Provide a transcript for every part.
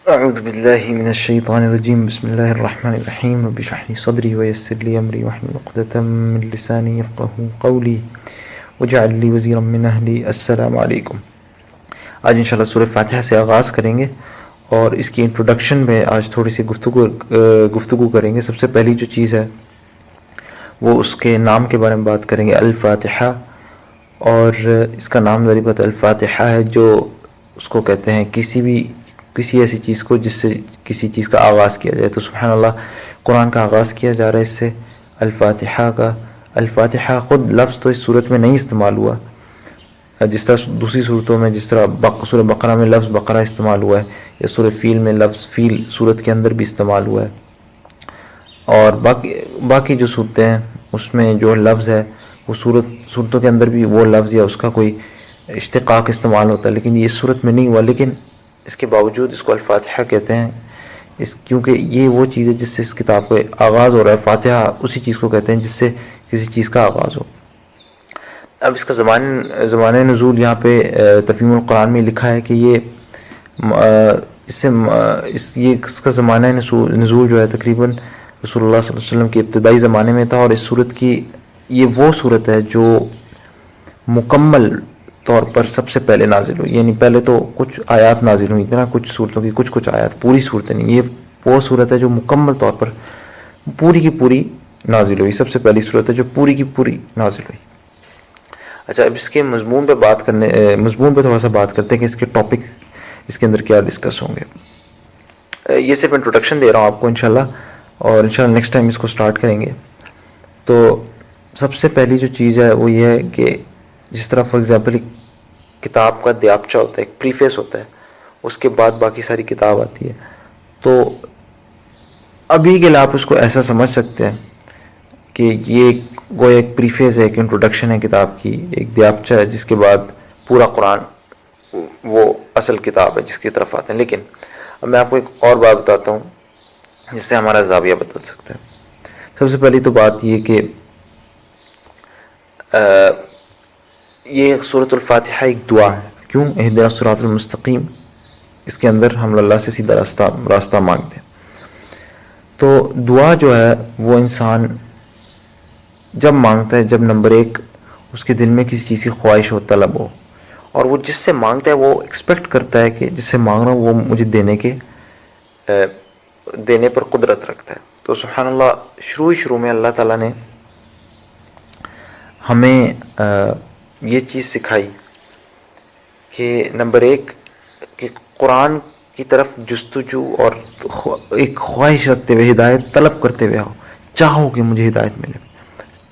أعوذ بالله من الشيطان الرجيم بسم الله الرحمن الرحيم رب اشرح لي صدري ويسر لي أمري واحلل عقدة من لساني يفقهوا قولي واجعل لي وزيرا من أهلي السلام علیکم. آج انشاءاللہ سورہ فاتحہ سے آغاز کریں گے اور اس کی انٹروڈکشن میں آج تھوڑی سی گفتگو کریں گے. سب سے پہلی جو چیز ہے وہ اس کے نام کے بارے میں بات کریں گے، الفاتحہ. اور اس کا نام ذریعہ بات الفاتحہ ہے، جو اس کو کہتے ہیں کسی ایسی چیز کو جس سے کسی چیز کا آغاز کیا جائے. تو سبحان اللہ، قرآن کا آغاز کیا جا رہا ہے اس سے، الفاتحہ کا. الفاتحہ خود لفظ تو اس صورت میں نہیں استعمال ہوا، جس طرح دوسری صورتوں میں، جس طرح سورہ بقرہ میں لفظ بقرہ استعمال ہوا ہے، یا سورہ فیل میں لفظ فیل صورت کے اندر بھی استعمال ہوا ہے. اور باقی جو صورتیں ہیں اس میں جو لفظ ہے وہ صورتوں کے اندر بھی وہ لفظ یا اس کا کوئی اشتقاق استعمال ہوتا ہے، لیکن یہ صورت میں نہیں ہوا. لیکن اس کے باوجود اس کو الفاتحہ کہتے ہیں، کیونکہ یہ وہ چیز ہے جس سے اس کتاب کا آغاز ہو رہا ہے. فاتحہ اسی چیز کو کہتے ہیں جس سے کسی چیز کا آغاز ہو. اب اس کا زمانہ نزول یہاں پہ تفہیم القرآن میں لکھا ہے کہ یہ اس کا زمانہ نزول جو ہے تقریباً رسول اللہ صلی اللہ علیہ وسلم کے ابتدائی زمانے میں تھا. اور اس صورت کی یہ وہ صورت ہے جو مکمل طور پر سب سے پہلے نازل ہوئی. یعنی پہلے تو کچھ آیات نازل ہوئی تھی نا، کچھ صورتوں کی کچھ آیات، پوری صورتیں نہیں. یہ وہ صورت ہے جو مکمل طور پر پوری کی پوری نازل ہوئی، سب سے پہلی صورت ہے جو پوری کی پوری نازل ہوئی. اچھا، اب اس کے مضمون پہ تھوڑا سا بات کرتے ہیں کہ اس کے ٹاپک اس کے اندر کیا ڈسکس ہوں گے. یہ صرف انٹروڈکشن دے رہا ہوں آپ کو انشاءاللہ، اور انشاءاللہ نیکسٹ ٹائم اس کو سٹارٹ کریں گے. تو سب سے پہلی جو چیز ہے وہ یہ ہے کہ جس طرح فار ایگزامپل ایک کتاب کا دیابچہ ہوتا ہے، ایک پریفیس ہوتا ہے، اس کے بعد باقی ساری کتاب آتی ہے. تو ابھی کے لیے آپ اس کو ایسا سمجھ سکتے ہیں کہ یہ گویا ایک پریفیس ہے، ایک انٹروڈکشن ہے کتاب کی، ایک دیابچہ ہے جس کے بعد پورا قرآن وہ اصل کتاب ہے جس کی طرف آتے ہیں. لیکن اب میں آپ کو ایک اور بات بتاتا ہوں جس سے ہمارا زاویہ بدل سکتا ہے. سب سے پہلی تو بات یہ کہ یہ سورۃ الفاتحہ ایک دعا ہے. کیوں؟ اہدنا الصراط المستقیم، اس کے اندر ہم اللہ سے سیدھا راستہ مانگتے ہیں. تو دعا جو ہے وہ انسان جب مانگتا ہے، جب نمبر ایک اس کے دل میں کسی چیز کی خواہش ہو، طلب ہو، اور وہ جس سے مانگتا ہے وہ ایکسپیکٹ کرتا ہے کہ جس سے مانگ رہا ہوں وہ مجھے دینے پر قدرت رکھتا ہے. تو سبحان اللہ، شروع میں اللہ تعالیٰ نے ہمیں یہ چیز سکھائی کہ نمبر ایک کہ قرآن کی طرف جستجو اور ایک خواہش رکھتے ہوئے، ہدایت طلب کرتے ہوئے آؤ، چاہو کہ مجھے ہدایت ملے.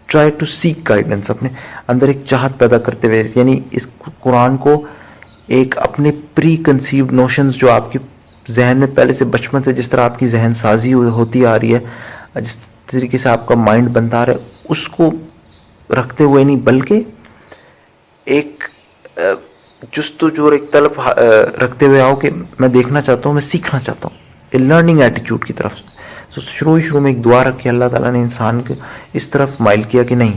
ٹرائی ٹو سیک گائیڈنس، اپنے اندر ایک چاہت پیدا کرتے ہوئے. یعنی اس قرآن کو ایک اپنے پری کنسیوڈ نوشنز جو آپ کے ذہن میں پہلے سے بچپن سے جس طرح آپ کی ذہن سازی ہوتی آ رہی ہے، جس طریقے سے آپ کا مائنڈ بنتا آ رہا ہے، اس کو رکھتے ہوئے نہیں، بلکہ ایک جستجو اور ایک طلب رکھتے ہوئے آؤ کہ میں دیکھنا چاہتا ہوں، میں سیکھنا چاہتا ہوں، لرننگ ایٹیٹیوڈ کی طرف. تو شروع میں ایک دعا رکھی، اللہ تعالیٰ نے انسان کو اس طرف مائل کیا کہ نہیں،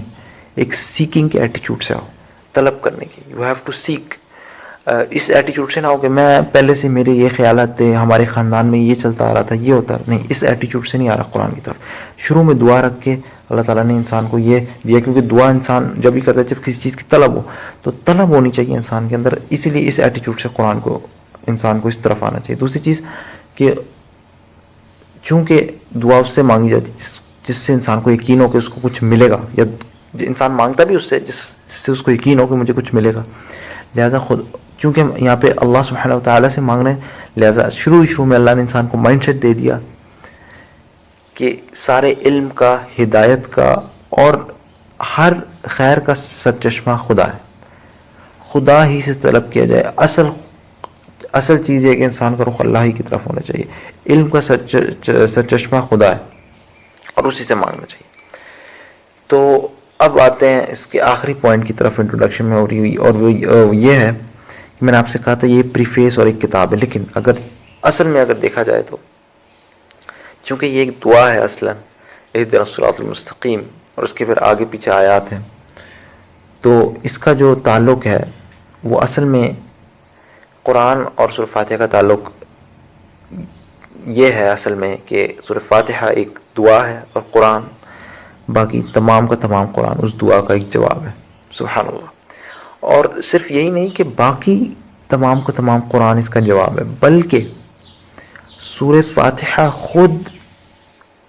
ایک سیکنگ کے ایٹیٹیوڈ سے آؤ، طلب کرنے کی. You have to seek. اس ایٹیٹیوڈ سے نہ ہو کہ میں پہلے سے میرے یہ خیالات تھے، ہمارے خاندان میں یہ چلتا آ رہا تھا، یہ ہوتا نہیں. اس ایٹیٹیوڈ سے نہیں آ رہا قرآن کی طرف. شروع میں دعا رکھ کے اللہ تعالیٰ نے انسان کو یہ دیا، کیونکہ دعا انسان جب بھی کرتا ہے جب کسی چیز کی طلب ہو، تو طلب ہونی چاہیے انسان کے اندر. اسی لیے اس ایٹیٹیوڈ سے انسان کو اس طرف آنا چاہیے. دوسری چیز کہ چونکہ دعا اس سے مانگی جاتی جس سے انسان کو یقین ہو کہ اس کو کچھ ملے گا، یا انسان مانگتا بھی اس سے جس سے اس کو یقین ہو کہ مجھے کچھ ملے گا. لہذا چونکہ یہاں پہ اللہ سبحانہ وتعالیٰ سے مانگ رہے ہیں، لہذا شروع میں اللہ نے انسان کو مائنڈ سیٹ دے دیا کہ سارے علم کا، ہدایت کا اور ہر خیر کا سرچشمہ خدا ہے، خدا ہی سے طلب کیا جائے. اصل چیز یہ کہ انسان کا رخ اللہ ہی کی طرف ہونا چاہیے. علم کا سرچشمہ خدا ہے اور اسی سے مانگنا چاہیے. تو اب آتے ہیں اس کے آخری پوائنٹ کی طرف انٹروڈکشن میں ہو رہی ہوئی، اور وہ یہ ہے کہ میں نے آپ سے کہا تھا یہ پریفیس اور ایک کتاب ہے. لیکن اصل میں اگر دیکھا جائے تو چونکہ یہ ایک دعا ہے اصلاً، اہدنا الصراط المستقیم، اور اس کے پھر آگے پیچھے آیات ہیں، تو اس کا جو تعلق ہے وہ اصل میں قرآن اور سورہ فاتحہ کا تعلق یہ ہے اصل میں کہ سورہ فاتحہ ایک دعا ہے اور قرآن باقی تمام کا تمام قرآن اس دعا کا ایک جواب ہے. سبحان اللہ. اور صرف یہی نہیں کہ باقی تمام کا تمام قرآن اس کا جواب ہے، بلکہ سورہ فاتحہ خود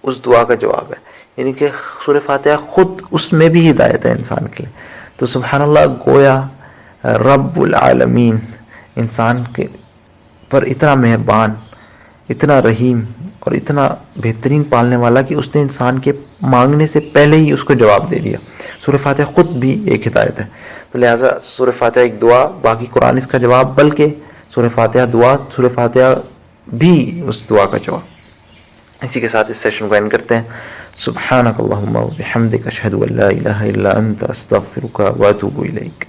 اس دعا کا جواب ہے. یعنی کہ سورہ فاتحہ خود اس میں بھی ہدایت ہے انسان کے لیے. تو سبحان اللہ، گویا رب العالمین انسان کے پر اتنا مہربان، اتنا رحیم اور اتنا بہترین پالنے والا کہ اس نے انسان کے مانگنے سے پہلے ہی اس کو جواب دے دیا. سورہ فاتحہ خود بھی ایک ہدایت ہے. تو لہٰذا سورہ فاتحہ ایک دعا، باقی قرآن اس کا جواب، بلکہ سورہ فاتحہ دعا، سورہ فاتحہ بھی اس دعا کا جواب. اسی کے ساتھ اس سیشن کو اینڈ کرتے ہیں. سبحانک اللہم و بحمدک، اشہد ان لا الہ الا انت، استغفرک و اتوب الیک.